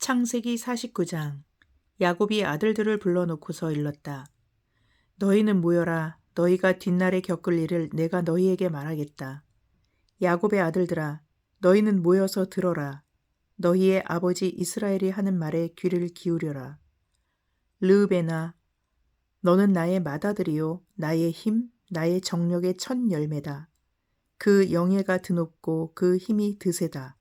창세기 49장. 야곱이 아들들을 불러놓고서 일렀다. 너희는 모여라. 너희가 뒷날에 겪을 일을 내가 너희에게 말하겠다. 야곱의 아들들아, 너희는 모여서 들어라. 너희의 아버지 이스라엘이 하는 말에 귀를 기울여라. 르으벤아, 너는 나의 맏아들이요 나의 힘, 나의 정력의 첫 열매다. 그 영예가 드높고 그 힘이 드세다.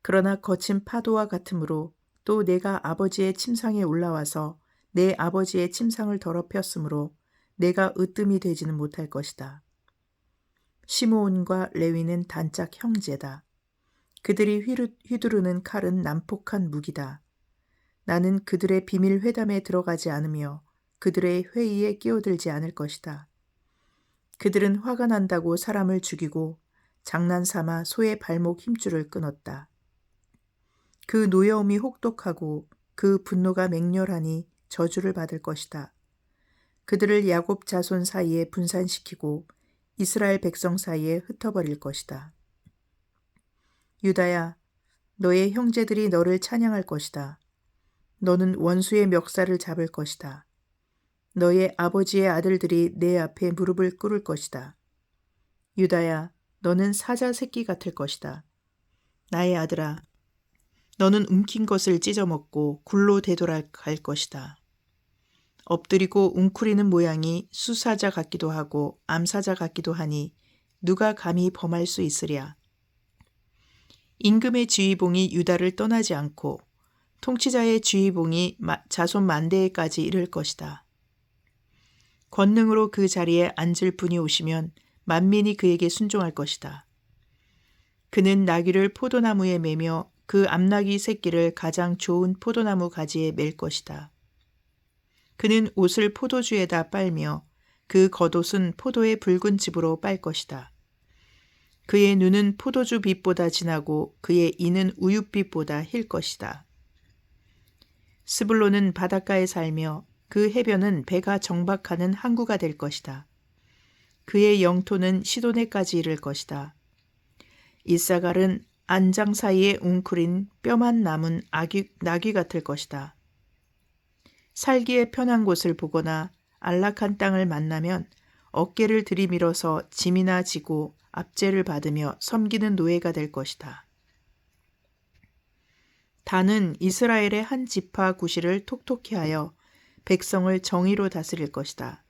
그러나 거친 파도와 같으므로 또 내가 아버지의 침상에 올라와서 내 아버지의 침상을 더럽혔으므로 내가 으뜸이 되지는 못할 것이다. 시므온과 레위는 단짝 형제다. 그들이 휘두르는 칼은 난폭한 무기다. 나는 그들의 비밀 회담에 들어가지 않으며 그들의 회의에 끼어들지 않을 것이다. 그들은 화가 난다고 사람을 죽이고 장난삼아 소의 발목 힘줄을 끊었다. 그 노여움이 혹독하고 그 분노가 맹렬하니 저주를 받을 것이다. 그들을 야곱 자손 사이에 분산시키고 이스라엘 백성 사이에 흩어버릴 것이다. 유다야, 너의 형제들이 너를 찬양할 것이다. 너는 원수의 멱살을 잡을 것이다. 너의 아버지의 아들들이 내 앞에 무릎을 꿇을 것이다. 유다야, 너는 사자 새끼 같을 것이다. 나의 아들아, 너는 움킨 것을 찢어먹고 굴로 되돌아갈 것이다. 엎드리고 웅크리는 모양이 수사자 같기도 하고 암사자 같기도 하니 누가 감히 범할 수 있으랴. 임금의 지휘봉이 유다를 떠나지 않고 통치자의 지휘봉이 자손 만대에까지 이를 것이다. 권능으로 그 자리에 앉을 분이 오시면 만민이 그에게 순종할 것이다. 그는 나귀를 포도나무에 매며 그 암나귀 새끼를 가장 좋은 포도나무 가지에 맬 것이다. 그는 옷을 포도주에다 빨며 그 겉옷은 포도의 붉은 즙으로 빨 것이다. 그의 눈은 포도주 빛보다 진하고 그의 이는 우윳빛보다 힐 것이다. 스불론은 바닷가에 살며 그 해변은 배가 정박하는 항구가 될 것이다. 그의 영토는 시도네까지 이를 것이다. 이사갈은 안장 사이에 웅크린 뼈만 남은 나귀 같을 것이다. 살기에 편한 곳을 보거나 안락한 땅을 만나면 어깨를 들이밀어서 짐이나 지고 압제를 받으며 섬기는 노예가 될 것이다. 단은 이스라엘의 한 지파 구실을 톡톡히 하여 백성을 정의로 다스릴 것이다.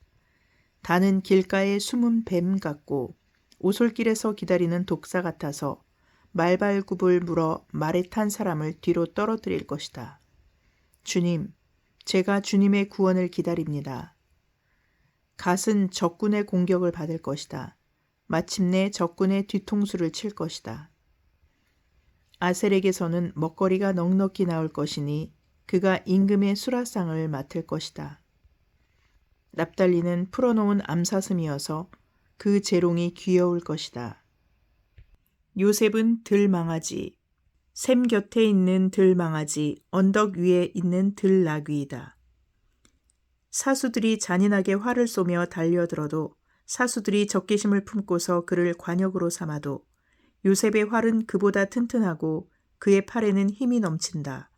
단은 길가에 숨은 뱀 같고 오솔길에서 기다리는 독사 같아서 말발굽을 물어 말에 탄 사람을 뒤로 떨어뜨릴 것이다. 주님, 제가 주님의 구원을 기다립니다. 갓은 적군의 공격을 받을 것이다. 마침내 적군의 뒤통수를 칠 것이다. 아셀에게서는 먹거리가 넉넉히 나올 것이니 그가 임금의 수라상을 맡을 것이다. 납달리는 풀어놓은 암사슴이어서 그 재롱이 귀여울 것이다. 요셉은 들망아지, 샘 곁에 있는 들망아지, 언덕 위에 있는 들나귀이다. 사수들이 잔인하게 활을 쏘며 달려들어도 사수들이 적개심을 품고서 그를 관역으로 삼아도 요셉의 활은 그보다 튼튼하고 그의 팔에는 힘이 넘친다.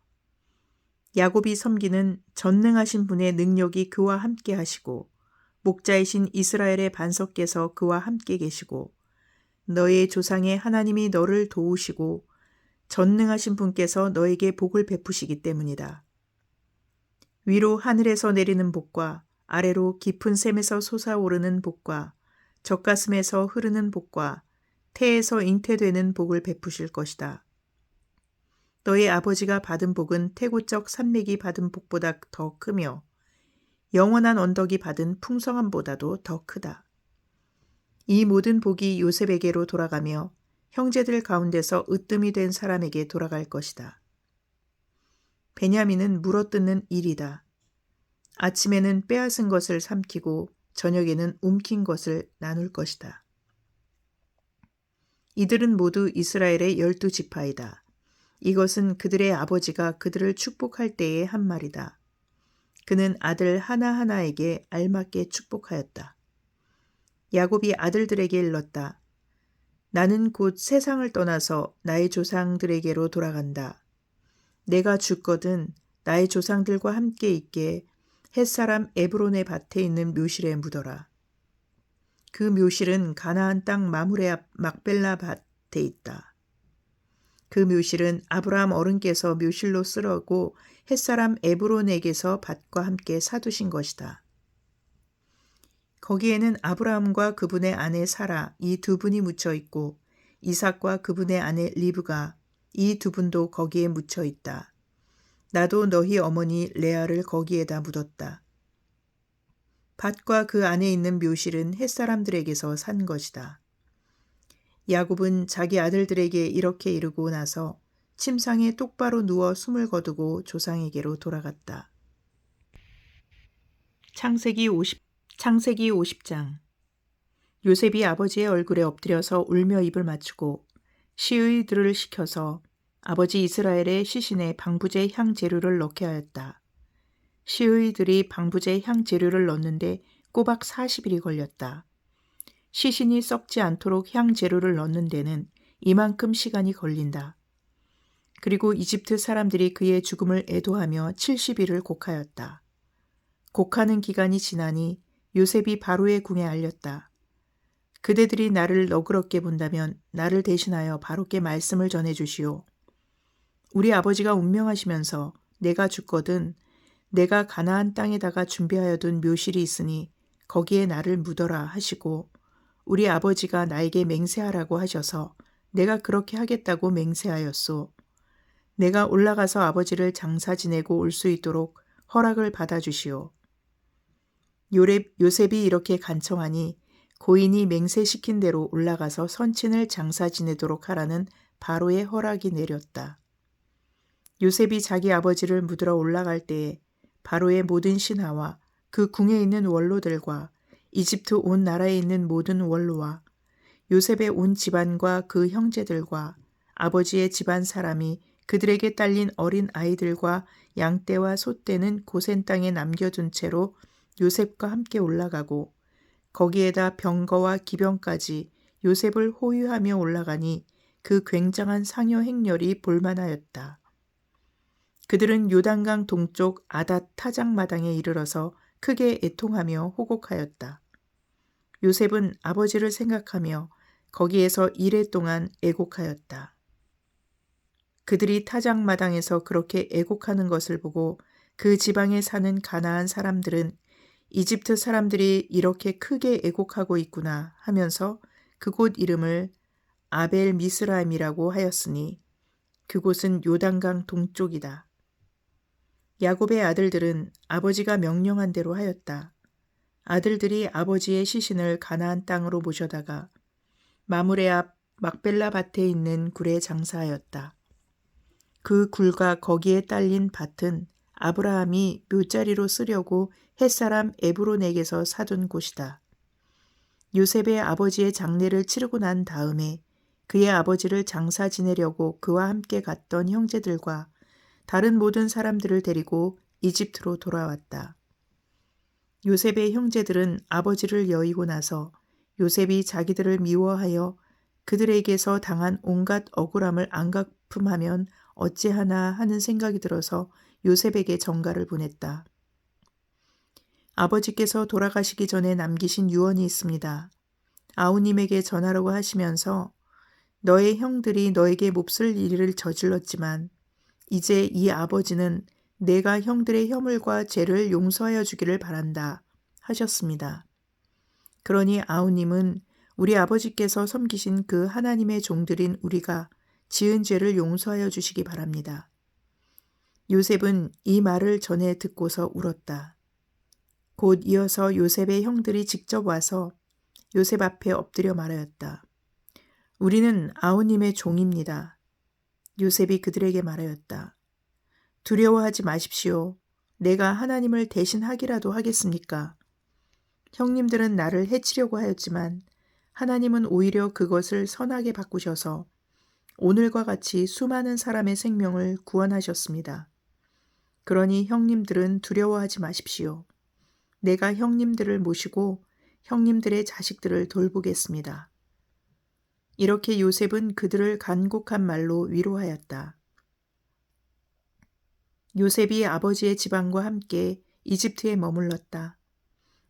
야곱이 섬기는 전능하신 분의 능력이 그와 함께 하시고 목자이신 이스라엘의 반석께서 그와 함께 계시고 너의 조상의 하나님이 너를 도우시고 전능하신 분께서 너에게 복을 베푸시기 때문이다. 위로 하늘에서 내리는 복과 아래로 깊은 샘에서 솟아오르는 복과 젖가슴에서 흐르는 복과 태에서 잉태되는 복을 베푸실 것이다. 너의 아버지가 받은 복은 태고적 산맥이 받은 복보다 더 크며 영원한 언덕이 받은 풍성함보다도 더 크다. 이 모든 복이 요셉에게로 돌아가며 형제들 가운데서 으뜸이 된 사람에게 돌아갈 것이다. 베냐민은 물어뜯는 일이다. 아침에는 빼앗은 것을 삼키고 저녁에는 움킨 것을 나눌 것이다. 이들은 모두 이스라엘의 12지파이다. 이것은 그들의 아버지가 그들을 축복할 때의 한 말이다. 그는 아들 하나하나에게 알맞게 축복하였다. 야곱이 아들들에게 일렀다. 나는 곧 세상을 떠나서 나의 조상들에게로 돌아간다. 내가 죽거든 나의 조상들과 함께 있게 햇사람 에브론의 밭에 있는 묘실에 묻어라. 그 묘실은 가나안 땅 마므레 앞 막벨라 밭에 있다. 그 묘실은 아브라함 어른께서 묘실로 쓰라고 햇사람 에브론에게서 밭과 함께 사두신 것이다. 거기에는 아브라함과 그분의 아내 사라 이 두 분이 묻혀 있고 이삭과 그분의 아내 리브가 이 두 분도 거기에 묻혀 있다. 나도 너희 어머니 레아를 거기에다 묻었다. 밭과 그 안에 있는 묘실은 햇사람들에게서 산 것이다. 야곱은 자기 아들들에게 이렇게 이르고 나서 침상에 똑바로 누워 숨을 거두고 조상에게로 돌아갔다. 창세기 50장. 요셉이 아버지의 얼굴에 엎드려서 울며 입을 맞추고 시의들을 시켜서 아버지 이스라엘의 시신에 방부제 향 재료를 넣게 하였다. 시의들이 방부제 향 재료를 넣는데 꼬박 40일이 걸렸다. 시신이 썩지 않도록 향 재료를 넣는 데는 이만큼 시간이 걸린다. 그리고 이집트 사람들이 그의 죽음을 애도하며 70일을 곡하였다. 곡하는 기간이 지나니 요셉이 바로의 궁에 알렸다. 그대들이 나를 너그럽게 본다면 나를 대신하여 바로께 말씀을 전해주시오. 우리 아버지가 운명하시면서 내가 죽거든 내가 가나안 땅에다가 준비하여 둔 묘실이 있으니 거기에 나를 묻어라 하시고 우리 아버지가 나에게 맹세하라고 하셔서 내가 그렇게 하겠다고 맹세하였소. 내가 올라가서 아버지를 장사 지내고 올 수 있도록 허락을 받아주시오. 요셉이 이렇게 간청하니 고인이 맹세시킨 대로 올라가서 선친을 장사 지내도록 하라는 바로의 허락이 내렸다. 요셉이 자기 아버지를 묻으러 올라갈 때에 바로의 모든 신하와 그 궁에 있는 원로들과 이집트 온 나라에 있는 모든 원로와 요셉의 온 집안과 그 형제들과 아버지의 집안 사람이 그들에게 딸린 어린 아이들과 양떼와 소떼는 고센 땅에 남겨둔 채로 요셉과 함께 올라가고 거기에다 병거와 기병까지 요셉을 호위하며 올라가니 그 굉장한 상여 행렬이 볼만하였다. 그들은 요단강 동쪽 아닷 타작마당에 이르러서 크게 애통하며 호곡하였다. 요셉은 아버지를 생각하며 거기에서 이레 동안 애곡하였다. 그들이 타작마당에서 그렇게 애곡하는 것을 보고 그 지방에 사는 가나안 사람들은 이집트 사람들이 이렇게 크게 애곡하고 있구나 하면서 그곳 이름을 아벨 미스라임이라고 하였으니 그곳은 요단강 동쪽이다. 야곱의 아들들은 아버지가 명령한 대로 하였다. 아들들이 아버지의 시신을 가나안 땅으로 모셔다가 마므레 앞 막벨라 밭에 있는 굴에 장사하였다. 그 굴과 거기에 딸린 밭은 아브라함이 묘자리로 쓰려고 햇사람 에브론에게서 사둔 곳이다. 요셉의 아버지의 장례를 치르고 난 다음에 그의 아버지를 장사 지내려고 그와 함께 갔던 형제들과 다른 모든 사람들을 데리고 이집트로 돌아왔다. 요셉의 형제들은 아버지를 여의고 나서 요셉이 자기들을 미워하여 그들에게서 당한 온갖 억울함을 안 갚음하면 어찌하나 하는 생각이 들어서 요셉에게 전가를 보냈다. 아버지께서 돌아가시기 전에 남기신 유언이 있습니다. 아우님에게 전하라고 하시면서 너의 형들이 너에게 몹쓸 일을 저질렀지만 이제 이 아버지는 내가 형들의 허물과 죄를 용서하여 주기를 바란다 하셨습니다. 그러니 아우님은 우리 아버지께서 섬기신 그 하나님의 종들인 우리가 지은 죄를 용서하여 주시기 바랍니다. 요셉은 이 말을 전해 듣고서 울었다. 곧 이어서 요셉의 형들이 직접 와서 요셉 앞에 엎드려 말하였다. 우리는 아우님의 종입니다. 요셉이 그들에게 말하였다. 두려워하지 마십시오. 내가 하나님을 대신하기라도 하겠습니까? 형님들은 나를 해치려고 하였지만 하나님은 오히려 그것을 선하게 바꾸셔서 오늘과 같이 수많은 사람의 생명을 구원하셨습니다. 그러니 형님들은 두려워하지 마십시오. 내가 형님들을 모시고 형님들의 자식들을 돌보겠습니다. 이렇게 요셉은 그들을 간곡한 말로 위로하였다. 요셉이 아버지의 지방과 함께 이집트에 머물렀다.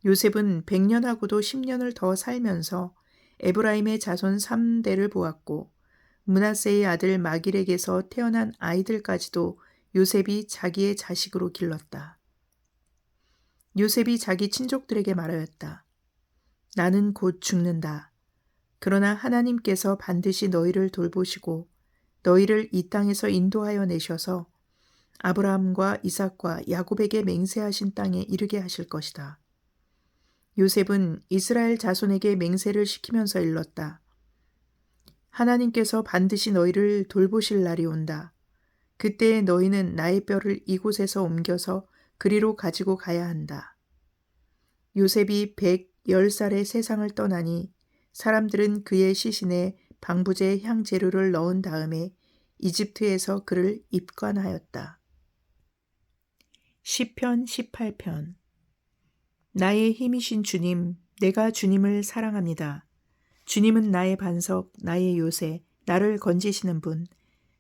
요셉은 100년하고도 10년을 더 살면서 에브라임의 자손 3대를 보았고 므낫세의 아들 마길에게서 태어난 아이들까지도 요셉이 자기의 자식으로 길렀다. 요셉이 자기 친족들에게 말하였다. 나는 곧 죽는다. 그러나 하나님께서 반드시 너희를 돌보시고 너희를 이 땅에서 인도하여 내셔서 아브라함과 이삭과 야곱에게 맹세하신 땅에 이르게 하실 것이다. 요셉은 이스라엘 자손에게 맹세를 시키면서 일렀다. 하나님께서 반드시 너희를 돌보실 날이 온다. 그때에 너희는 나의 뼈를 이곳에서 옮겨서 그리로 가지고 가야 한다. 요셉이 110살에 세상을 떠나니 사람들은 그의 시신에 방부제 향재료를 넣은 다음에 이집트에서 그를 입관하였다. 시편 18편. 나의 힘이신 주님, 내가 주님을 사랑합니다. 주님은 나의 반석, 나의 요새, 나를 건지시는 분.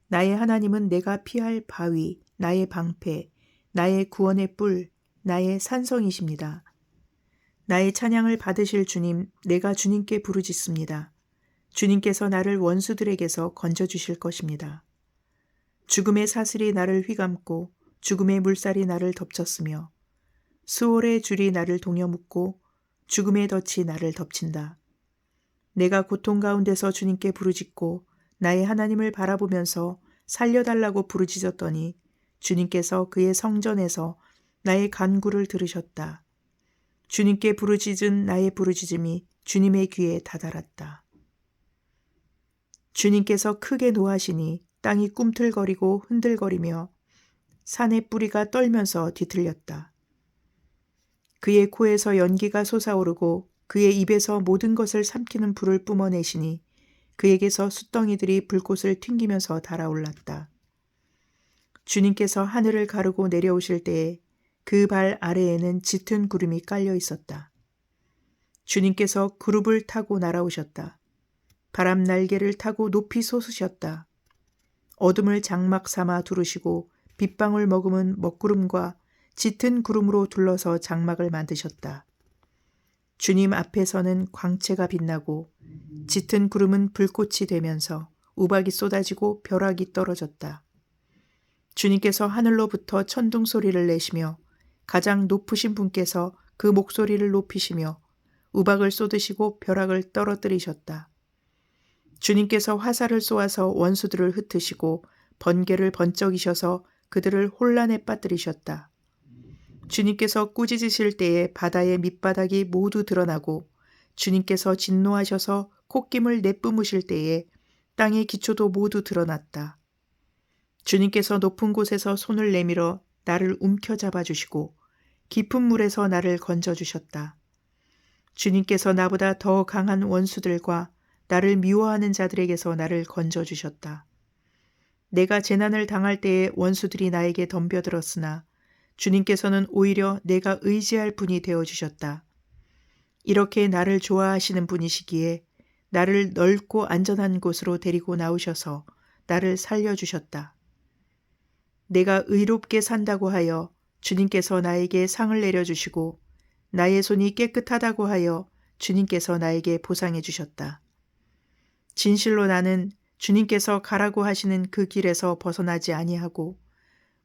나의 하나님은 내가 피할 바위, 나의 방패, 나의 구원의 뿔, 나의 산성이십니다. 나의 찬양을 받으실 주님, 내가 주님께 부르짖습니다. 주님께서 나를 원수들에게서 건져주실 것입니다. 죽음의 사슬이 나를 휘감고 죽음의 물살이 나를 덮쳤으며 수월의 줄이 나를 동여 묶고 죽음의 덫이 나를 덮친다. 내가 고통 가운데서 주님께 부르짖고 나의 하나님을 바라보면서 살려달라고 부르짖었더니 주님께서 그의 성전에서 나의 간구를 들으셨다. 주님께 부르짖은 나의 부르짖음이 주님의 귀에 다다랐다. 주님께서 크게 노하시니 땅이 꿈틀거리고 흔들거리며 산의 뿌리가 떨면서 뒤틀렸다. 그의 코에서 연기가 솟아오르고 그의 입에서 모든 것을 삼키는 불을 뿜어내시니 그에게서 숯덩이들이 불꽃을 튕기면서 달아올랐다. 주님께서 하늘을 가르고 내려오실 때에 그 발 아래에는 짙은 구름이 깔려 있었다. 주님께서 그룹을 타고 날아오셨다. 바람 날개를 타고 높이 솟으셨다. 어둠을 장막 삼아 두르시고 빗방울 머금은 먹구름과 짙은 구름으로 둘러서 장막을 만드셨다. 주님 앞에서는 광채가 빛나고 짙은 구름은 불꽃이 되면서 우박이 쏟아지고 벼락이 떨어졌다. 주님께서 하늘로부터 천둥 소리를 내시며 가장 높으신 분께서 그 목소리를 높이시며 우박을 쏟으시고 벼락을 떨어뜨리셨다. 주님께서 화살을 쏘아서 원수들을 흩으시고 번개를 번쩍이셔서 그들을 혼란에 빠뜨리셨다. 주님께서 꾸짖으실 때에 바다의 밑바닥이 모두 드러나고 주님께서 진노하셔서 콧김을 내뿜으실 때에 땅의 기초도 모두 드러났다. 주님께서 높은 곳에서 손을 내밀어 나를 움켜잡아 주시고 깊은 물에서 나를 건져주셨다. 주님께서 나보다 더 강한 원수들과 나를 미워하는 자들에게서 나를 건져주셨다. 내가 재난을 당할 때에 원수들이 나에게 덤벼들었으나 주님께서는 오히려 내가 의지할 분이 되어주셨다. 이렇게 나를 좋아하시는 분이시기에 나를 넓고 안전한 곳으로 데리고 나오셔서 나를 살려주셨다. 내가 의롭게 산다고 하여 주님께서 나에게 상을 내려주시고 나의 손이 깨끗하다고 하여 주님께서 나에게 보상해 주셨다. 진실로 나는 주님께서 가라고 하시는 그 길에서 벗어나지 아니하고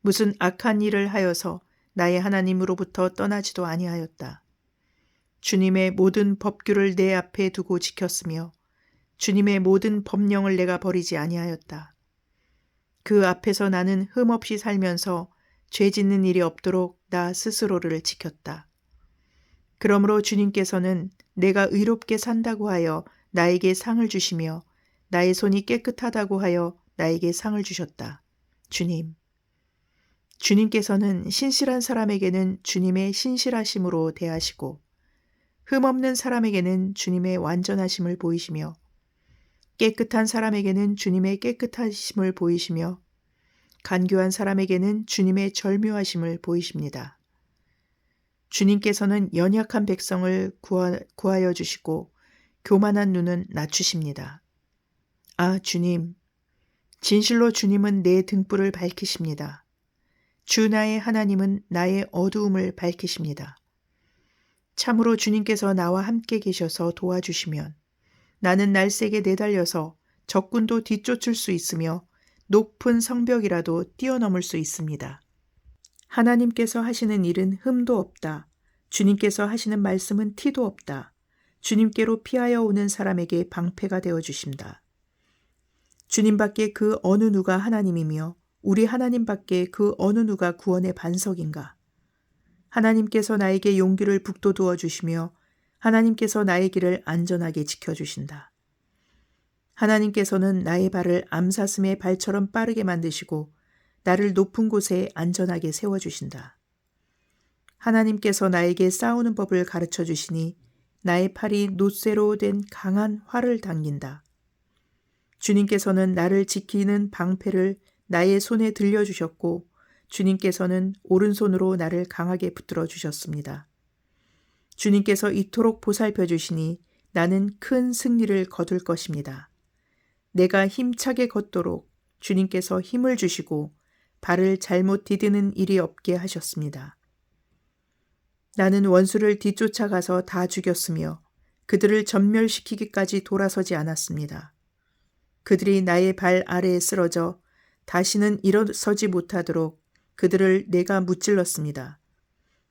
무슨 악한 일을 하여서 나의 하나님으로부터 떠나지도 아니하였다. 주님의 모든 법규를 내 앞에 두고 지켰으며 주님의 모든 법령을 내가 버리지 아니하였다. 그 앞에서 나는 흠없이 살면서 죄 짓는 일이 없도록 나 스스로를 지켰다. 그러므로 주님께서는 내가 의롭게 산다고 하여 나에게 상을 주시며 나의 손이 깨끗하다고 하여 나에게 상을 주셨다. 주님께서는 신실한 사람에게는 주님의 신실하심으로 대하시고 흠없는 사람에게는 주님의 완전하심을 보이시며 깨끗한 사람에게는 주님의 깨끗하심을 보이시며 간교한 사람에게는 주님의 절묘하심을 보이십니다. 주님께서는 연약한 백성을 구하여 주시고 교만한 눈은 낮추십니다. 아, 주님, 진실로 주님은 내 등불을 밝히십니다. 주 나의 하나님은 나의 어두움을 밝히십니다. 참으로 주님께서 나와 함께 계셔서 도와주시면 나는 날쌔게 내달려서 적군도 뒤쫓을 수 있으며 높은 성벽이라도 뛰어넘을 수 있습니다. 하나님께서 하시는 일은 흠도 없다. 주님께서 하시는 말씀은 티도 없다. 주님께로 피하여 오는 사람에게 방패가 되어 주신다. 주님밖에 그 어느 누가 하나님이며 우리 하나님밖에 그 어느 누가 구원의 반석인가. 하나님께서 나에게 용기를 북돋워 주시며 하나님께서 나의 길을 안전하게 지켜주신다. 하나님께서는 나의 발을 암사슴의 발처럼 빠르게 만드시고 나를 높은 곳에 안전하게 세워주신다. 하나님께서 나에게 싸우는 법을 가르쳐 주시니 나의 팔이 놋쇠로 된 강한 활을 당긴다. 주님께서는 나를 지키는 방패를 나의 손에 들려주셨고 주님께서는 오른손으로 나를 강하게 붙들어 주셨습니다. 주님께서 이토록 보살펴 주시니 나는 큰 승리를 거둘 것입니다. 내가 힘차게 걷도록 주님께서 힘을 주시고 발을 잘못 디디는 일이 없게 하셨습니다. 나는 원수를 뒤쫓아가서 다 죽였으며 그들을 전멸시키기까지 돌아서지 않았습니다. 그들이 나의 발 아래에 쓰러져 다시는 일어서지 못하도록 그들을 내가 무찔렀습니다.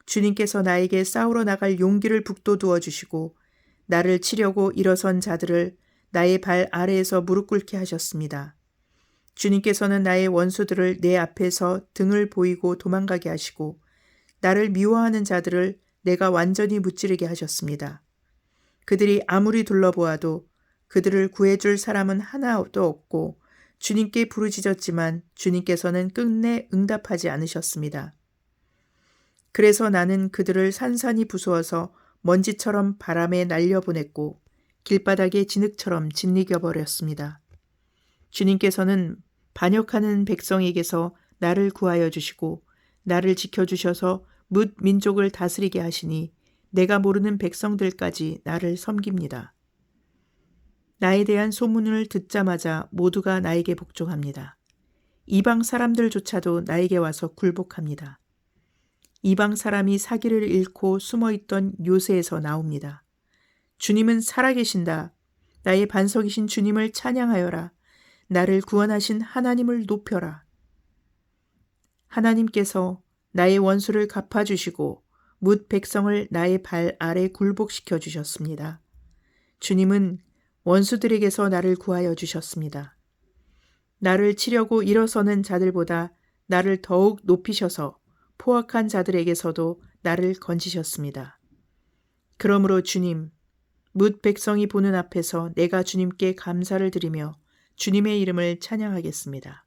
주님께서 나에게 싸우러 나갈 용기를 북돋워 주시고 나를 치려고 일어선 자들을 나의 발 아래에서 무릎 꿇게 하셨습니다. 주님께서는 나의 원수들을 내 앞에서 등을 보이고 도망가게 하시고 나를 미워하는 자들을 내가 완전히 무찌르게 하셨습니다. 그들이 아무리 둘러보아도 그들을 구해줄 사람은 하나도 없고 주님께 부르짖었지만 주님께서는 끝내 응답하지 않으셨습니다. 그래서 나는 그들을 산산이 부수어서 먼지처럼 바람에 날려보냈고 길바닥에 진흙처럼 짓이겨 버렸습니다. 주님께서는 반역하는 백성에게서 나를 구하여 주시고 나를 지켜주셔서 뭇 민족을 다스리게 하시니 내가 모르는 백성들까지 나를 섬깁니다. 나에 대한 소문을 듣자마자 모두가 나에게 복종합니다. 이방 사람들조차도 나에게 와서 굴복합니다. 이방 사람이 사기를 잃고 숨어있던 요새에서 나옵니다. 주님은 살아계신다. 나의 반석이신 주님을 찬양하여라. 나를 구원하신 하나님을 높여라. 하나님께서 나의 원수를 갚아주시고 뭇 백성을 나의 발 아래 굴복시켜 주셨습니다. 주님은 원수들에게서 나를 구하여 주셨습니다. 나를 치려고 일어서는 자들보다 나를 더욱 높이셔서 포악한 자들에게서도 나를 건지셨습니다. 그러므로 주님, 뭇 백성이 보는 앞에서 내가 주님께 감사를 드리며 주님의 이름을 찬양하겠습니다.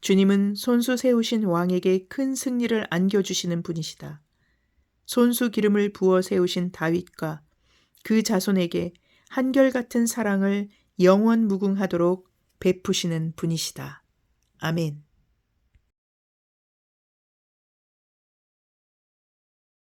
주님은 손수 세우신 왕에게 큰 승리를 안겨주시는 분이시다. 손수 기름을 부어 세우신 다윗과 그 자손에게 한결같은 사랑을 영원 무궁하도록 베푸시는 분이시다. 아멘.